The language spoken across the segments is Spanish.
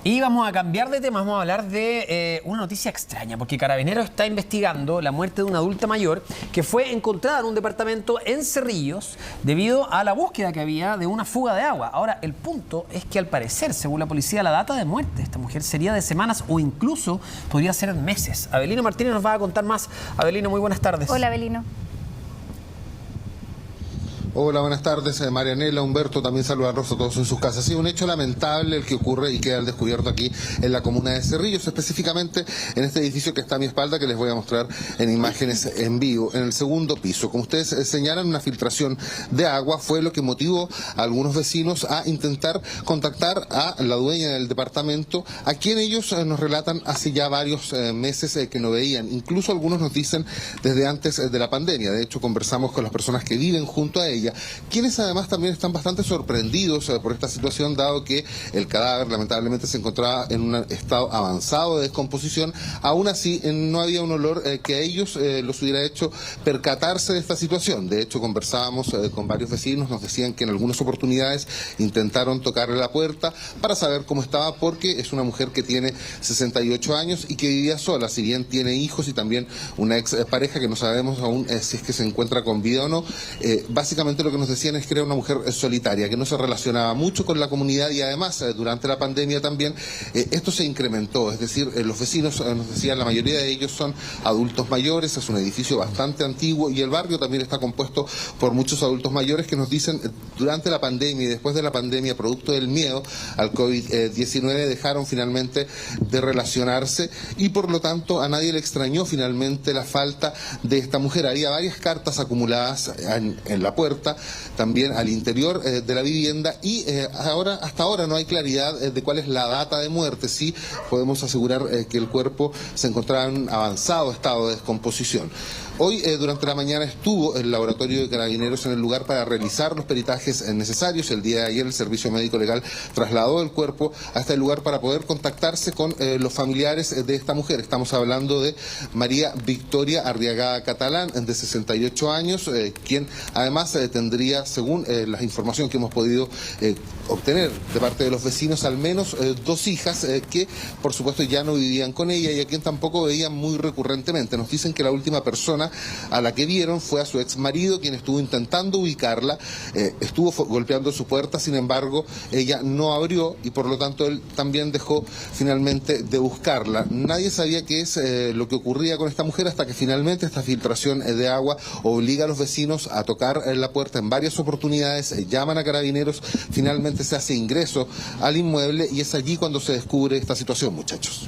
Y vamos a cambiar de tema, vamos a hablar de una noticia extraña, porque Carabineros está investigando la muerte de una adulta mayor que fue encontrada en un departamento en Cerrillos debido a la búsqueda que había de una fuga de agua. Ahora, el punto es que al parecer, según la policía, la data de muerte de esta mujer sería de semanas o incluso podría ser meses. Abelino Martínez nos va a contar más. Abelino, muy buenas tardes. Hola, Abelino. Hola, buenas tardes, Marianela, Humberto, también saludarlos a todos en sus casas. Sí, un hecho lamentable el que ocurre y queda al descubierto aquí en la comuna de Cerrillos, específicamente en este edificio que está a mi espalda, que les voy a mostrar en imágenes en vivo, en el segundo piso. Como ustedes señalan, una filtración de agua fue lo que motivó a algunos vecinos a intentar contactar a la dueña del departamento, a quien ellos nos relatan hace ya varios meses que no veían. Incluso algunos nos dicen desde antes de la pandemia. De hecho, conversamos con las personas que viven junto a ella, quienes además también están bastante sorprendidos por esta situación, dado que el cadáver lamentablemente se encontraba en un estado avanzado de descomposición. Aún así no había un olor que a ellos los hubiera hecho percatarse de esta situación. De hecho, conversábamos con varios vecinos, nos decían que en algunas oportunidades intentaron tocarle la puerta para saber cómo estaba, porque es una mujer que tiene 68 años y que vivía sola, si bien tiene hijos y también una ex pareja que no sabemos aún si es que se encuentra con vida o no. Básicamente lo que nos decían es que era una mujer solitaria, que no se relacionaba mucho con la comunidad, y además durante la pandemia también esto se incrementó. Es decir, los vecinos nos decían, la mayoría de ellos son adultos mayores, es un edificio bastante antiguo y el barrio también está compuesto por muchos adultos mayores que nos dicen durante la pandemia y después de la pandemia, producto del miedo al COVID-19, dejaron finalmente de relacionarse y por lo tanto a nadie le extrañó finalmente la falta de esta mujer. Había varias cartas acumuladas en la puerta, también al interior de la vivienda, y hasta ahora no hay claridad de cuál es la data de muerte. Sí podemos asegurar que el cuerpo se encontraba en un avanzado estado de descomposición. Hoy, durante la mañana, estuvo el laboratorio de Carabineros en el lugar para realizar los peritajes necesarios. El día de ayer el Servicio Médico Legal trasladó el cuerpo hasta el lugar para poder contactarse con los familiares de esta mujer. Estamos hablando de María Victoria Arriagada Catalán, de 68 años, quien además tendría, según la información que hemos podido obtener de parte de los vecinos, al menos dos hijas que por supuesto ya no vivían con ella y a quien tampoco veían muy recurrentemente. Nos dicen que la última persona a la que vieron fue a su ex marido, quien estuvo intentando ubicarla, estuvo golpeando su puerta, sin embargo ella no abrió y por lo tanto él también dejó finalmente de buscarla. Nadie sabía qué es lo que ocurría con esta mujer hasta que finalmente esta filtración de agua obliga a los vecinos a tocar la puerta en varias oportunidades, llaman a Carabineros, finalmente se hace ingreso al inmueble y es allí cuando se descubre esta situación, muchachos.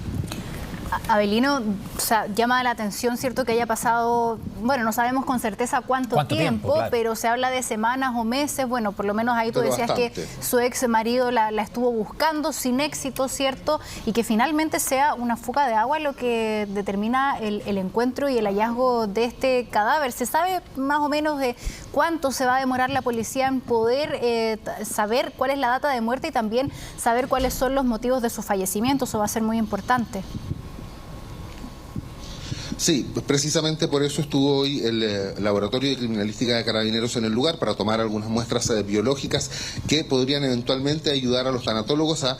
Abelino, o sea, llama la atención, ¿cierto?, que haya pasado, bueno, no sabemos con certeza cuánto tiempo, claro, pero se habla de semanas o meses. Bueno, por lo menos ahí tú decías bastante, que su ex marido la estuvo buscando sin éxito, ¿cierto? Y que finalmente sea una fuga de agua lo que determina el encuentro y el hallazgo de este cadáver. ¿Se sabe más o menos de cuánto se va a demorar la policía en poder saber cuál es la data de muerte y también saber cuáles son los motivos de su fallecimiento? Eso va a ser muy importante. Sí, precisamente por eso estuvo hoy el Laboratorio de Criminalística de Carabineros en el lugar, para tomar algunas muestras biológicas que podrían eventualmente ayudar a los tanatólogos a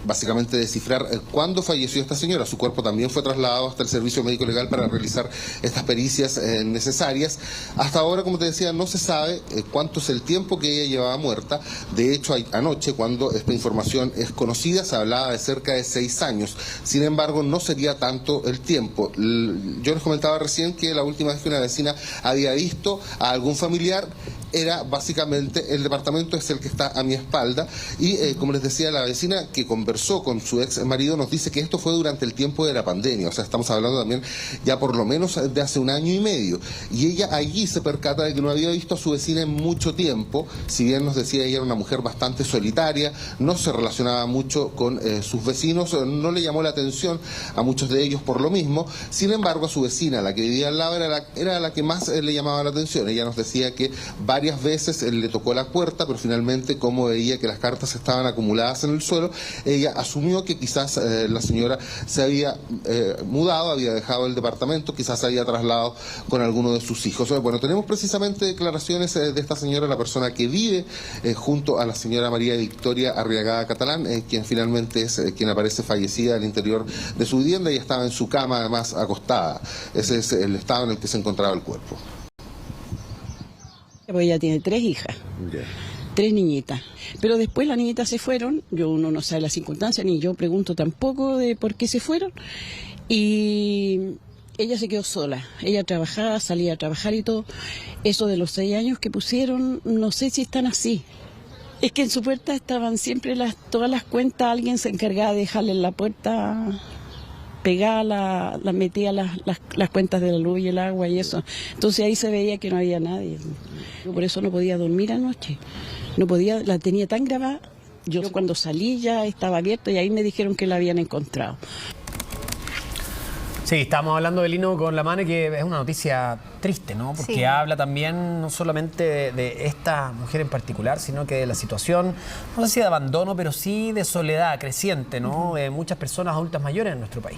básicamente descifrar cuándo falleció esta señora. Su cuerpo también fue trasladado hasta el Servicio Médico Legal para realizar estas pericias necesarias. Hasta ahora, como te decía, no se sabe cuánto es el tiempo que ella llevaba muerta. De hecho, anoche, cuando esta información es conocida, se hablaba de cerca de 6 años. Sin embargo, no sería tanto el tiempo. Yo les comentaba recién que la última vez que una vecina había visto a algún familiar era básicamente el departamento, es el que está a mi espalda, y como les decía, la vecina que conversó con su ex marido nos dice que esto fue durante el tiempo de la pandemia, o sea, estamos hablando también ya por lo menos de hace 1 año y medio, y ella allí se percata de que no había visto a su vecina en mucho tiempo. Si bien nos decía, ella era una mujer bastante solitaria, no se relacionaba mucho con sus vecinos, no le llamó la atención a muchos de ellos por lo mismo. Sin embargo, a su vecina, la que vivía al lado, era la que más le llamaba la atención. Ella nos decía que varias veces él le tocó la puerta, pero finalmente, como veía que las cartas estaban acumuladas en el suelo, ella asumió que quizás la señora se había mudado, había dejado el departamento, quizás se había trasladado con alguno de sus hijos. Bueno, tenemos precisamente declaraciones de esta señora, la persona que vive junto a la señora María Victoria Arriagada Catalán, quien finalmente es quien aparece fallecida al interior de su vivienda y estaba en su cama, además acostada. Ese es el estado en el que se encontraba el cuerpo. Pues ella tiene 3 hijas, 3 niñitas, pero después las niñitas se fueron, uno no sabe las circunstancias, ni yo pregunto tampoco de por qué se fueron, y ella se quedó sola. Ella trabajaba, salía a trabajar y todo. Eso de los 6 años que pusieron, no sé si están así. Es que en su puerta estaban siempre todas las cuentas, alguien se encargaba de dejarle en la puerta pegada, metía las cuentas de la luz y el agua y eso. Entonces ahí se veía que no había nadie. Yo por eso no podía dormir anoche. No podía, la tenía tan grabada. Yo cuando salí ya estaba abierto y ahí me dijeron que la habían encontrado. Sí, estamos hablando, Belino, con la Mane, que es una noticia triste, ¿no? Porque sí, habla también no solamente de esta mujer en particular, sino que de la situación, no sé si de abandono, pero sí de soledad creciente, ¿no? De muchas personas adultas mayores en nuestro país.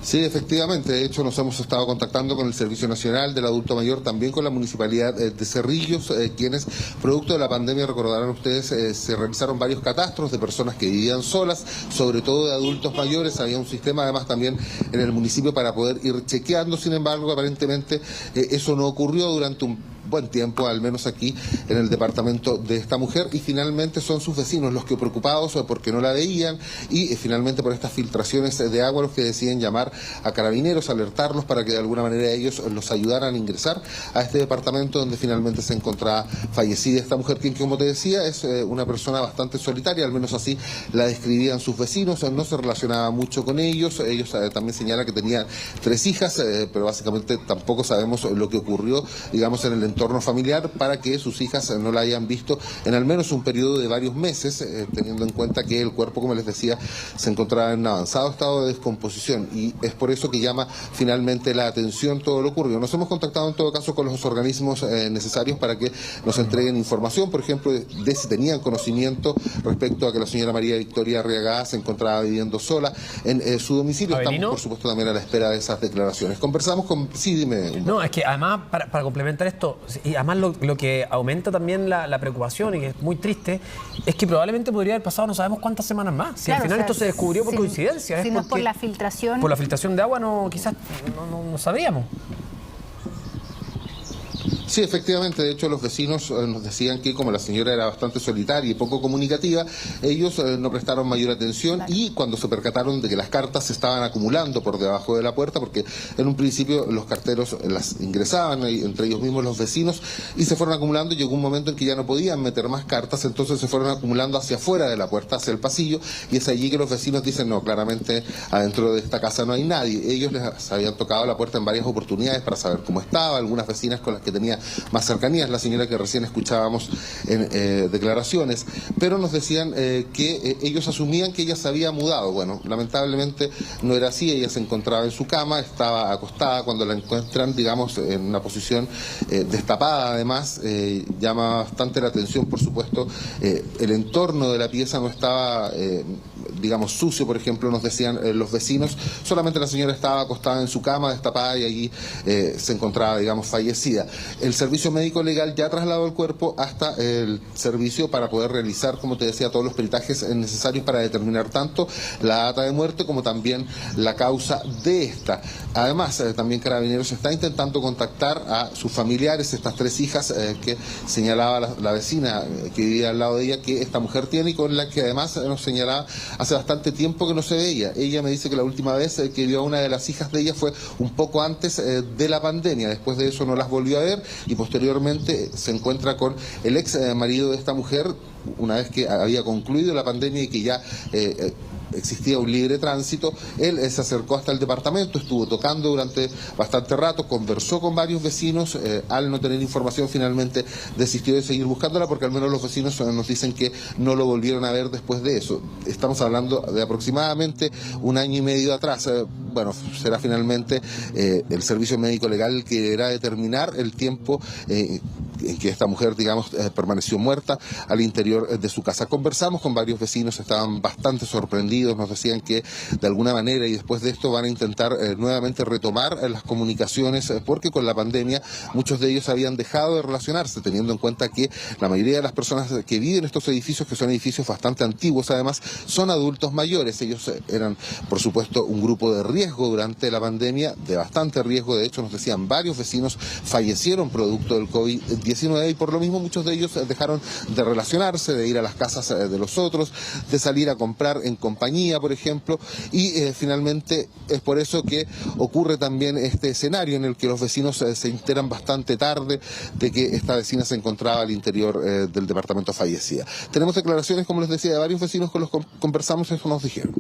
Sí, efectivamente. De hecho, nos hemos estado contactando con el Servicio Nacional del Adulto Mayor, también con la Municipalidad de Cerrillos, quienes, producto de la pandemia, recordarán ustedes, se realizaron varios catastros de personas que vivían solas, sobre todo de adultos mayores. Había un sistema, además, también en el municipio para poder ir chequeando. Sin embargo, aparentemente eso no ocurrió durante un buen tiempo, al menos aquí en el departamento de esta mujer, y finalmente son sus vecinos los que, preocupados porque no la veían y finalmente por estas filtraciones de agua, los que deciden llamar a Carabineros, alertarlos para que de alguna manera ellos los ayudaran a ingresar a este departamento donde finalmente se encontraba fallecida esta mujer, quien, como te decía, es una persona bastante solitaria, al menos así la describían sus vecinos. No se relacionaba mucho con ellos. Ellos también señalan que tenían 3 hijas, pero básicamente tampoco sabemos lo que ocurrió, digamos, en el entorno familiar para que sus hijas no la hayan visto en al menos un periodo de varios meses, teniendo en cuenta que el cuerpo, como les decía, se encontraba en un avanzado estado de descomposición, y es por eso que llama finalmente la atención todo lo ocurrido. Nos hemos contactado en todo caso con los organismos necesarios para que nos entreguen información, por ejemplo, de si tenían conocimiento respecto a que la señora María Victoria Arriagada se encontraba viviendo sola en su domicilio. Abelino. Estamos, por supuesto, también a la espera de esas declaraciones. Conversamos con... Sí, dime. No, es que además, para complementar esto, y además lo que aumenta también la preocupación, y que es muy triste, es que probablemente podría haber pasado no sabemos cuántas semanas más. Si claro, al final, o sea, esto se descubrió por coincidencia. Si no es por la filtración. Por la filtración de agua quizás no sabríamos. Sí, efectivamente. De hecho, los vecinos nos decían que como la señora era bastante solitaria y poco comunicativa, ellos no prestaron mayor atención. Claro. Y cuando se percataron de que las cartas se estaban acumulando por debajo de la puerta, porque en un principio los carteros las ingresaban, entre ellos mismos los vecinos, y se fueron acumulando, y llegó un momento en que ya no podían meter más cartas, entonces se fueron acumulando hacia afuera de la puerta, hacia el pasillo, y es allí que los vecinos dicen, no, claramente adentro de esta casa no hay nadie. Ellos les habían tocado la puerta en varias oportunidades para saber cómo estaba, algunas vecinas con las que tenía más cercanías, la señora que recién escuchábamos en declaraciones, pero nos decían que ellos asumían que ella se había mudado. Bueno, lamentablemente no era así. Ella se encontraba en su cama, estaba acostada cuando la encuentran, digamos, en una posición destapada. Además, llama bastante la atención, por supuesto, el entorno de la pieza no estaba digamos, sucio, por ejemplo, nos decían los vecinos. Solamente la señora estaba acostada en su cama, destapada, y allí se encontraba, digamos, fallecida. El servicio médico legal ya trasladó el cuerpo hasta el servicio para poder realizar, como te decía, todos los peritajes necesarios para determinar tanto la data de muerte como también la causa de esta. Además, también Carabineros está intentando contactar a sus familiares, estas 3 hijas que señalaba la vecina que vivía al lado de ella, que esta mujer tiene, y con la que además nos señalaba hace bastante tiempo que no se veía. Ella me dice que la última vez que vio a una de las hijas de ella fue un poco antes de la pandemia. Después de eso no las volvió a ver, y posteriormente se encuentra con el ex marido de esta mujer una vez que había concluido la pandemia y que ya existía un libre tránsito, él se acercó hasta el departamento, estuvo tocando durante bastante rato, conversó con varios vecinos, al no tener información finalmente desistió de seguir buscándola porque al menos los vecinos nos dicen que no lo volvieron a ver después de eso. Estamos hablando de aproximadamente un año y medio atrás. Bueno, será finalmente el servicio médico legal el que deberá determinar el tiempo en que esta mujer, digamos, permaneció muerta al interior de su casa. Conversamos con varios vecinos, estaban bastante sorprendidos, nos decían que de alguna manera y después de esto van a intentar nuevamente retomar las comunicaciones porque con la pandemia muchos de ellos habían dejado de relacionarse, teniendo en cuenta que la mayoría de las personas que viven en estos edificios, que son edificios bastante antiguos además, son adultos mayores. Ellos eran, por supuesto, un grupo de riesgo durante la pandemia, de bastante riesgo. De hecho, nos decían, varios vecinos fallecieron producto del COVID-19 y por lo mismo muchos de ellos dejaron de relacionarse, de ir a las casas de los otros, de salir a comprar en compañía, por ejemplo, y finalmente es por eso que ocurre también este escenario en el que los vecinos se enteran bastante tarde de que esta vecina se encontraba al interior del departamento fallecida. Tenemos declaraciones, como les decía, de varios vecinos con los que conversamos, eso nos dijeron.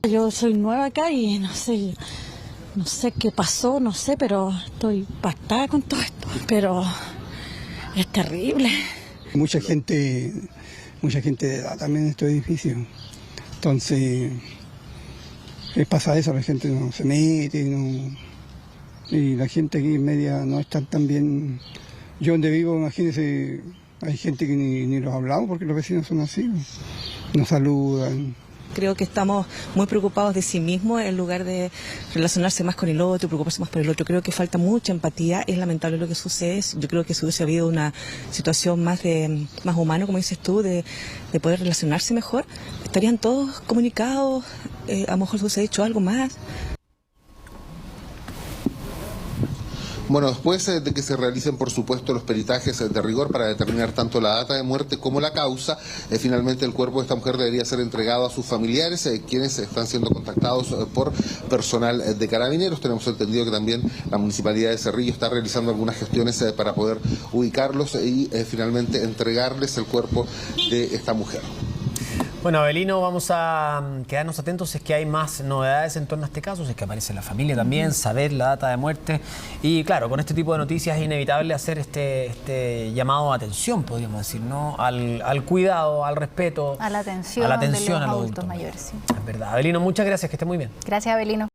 Yo soy nueva acá y no sé qué pasó, no sé, pero estoy impactada con todo esto. Pero es terrible. Mucha gente de edad también en estos edificios. Entonces, pasa eso, la gente no se mete, y la gente aquí en media no está tan bien. Yo donde vivo, imagínense, hay gente que ni los hablamos porque los vecinos son así, no saludan. Creo que estamos muy preocupados de sí mismos en lugar de relacionarse más con el otro, preocuparse más por el otro. Creo que falta mucha empatía, es lamentable lo que sucede. Yo creo que si hubiese habido una situación más humana, como dices tú, de poder relacionarse mejor, estarían todos comunicados, a lo mejor se hubiese hecho algo más. Bueno, después de que se realicen, por supuesto, los peritajes de rigor para determinar tanto la data de muerte como la causa, finalmente el cuerpo de esta mujer debería ser entregado a sus familiares, quienes están siendo contactados por personal de Carabineros. Tenemos entendido que también la Municipalidad de Cerrillo está realizando algunas gestiones para poder ubicarlos y finalmente entregarles el cuerpo de esta mujer. Bueno, Avelino, vamos a quedarnos atentos si es que hay más novedades en torno a este caso, si es que aparece la familia también, saber la data de muerte. Y claro, con este tipo de noticias es inevitable hacer este llamado a atención, podríamos decir, ¿no? Al cuidado, al respeto. A la atención, de los adultos mayores. Sí. Es verdad. Avelino, muchas gracias, que esté muy bien. Gracias, Avelino.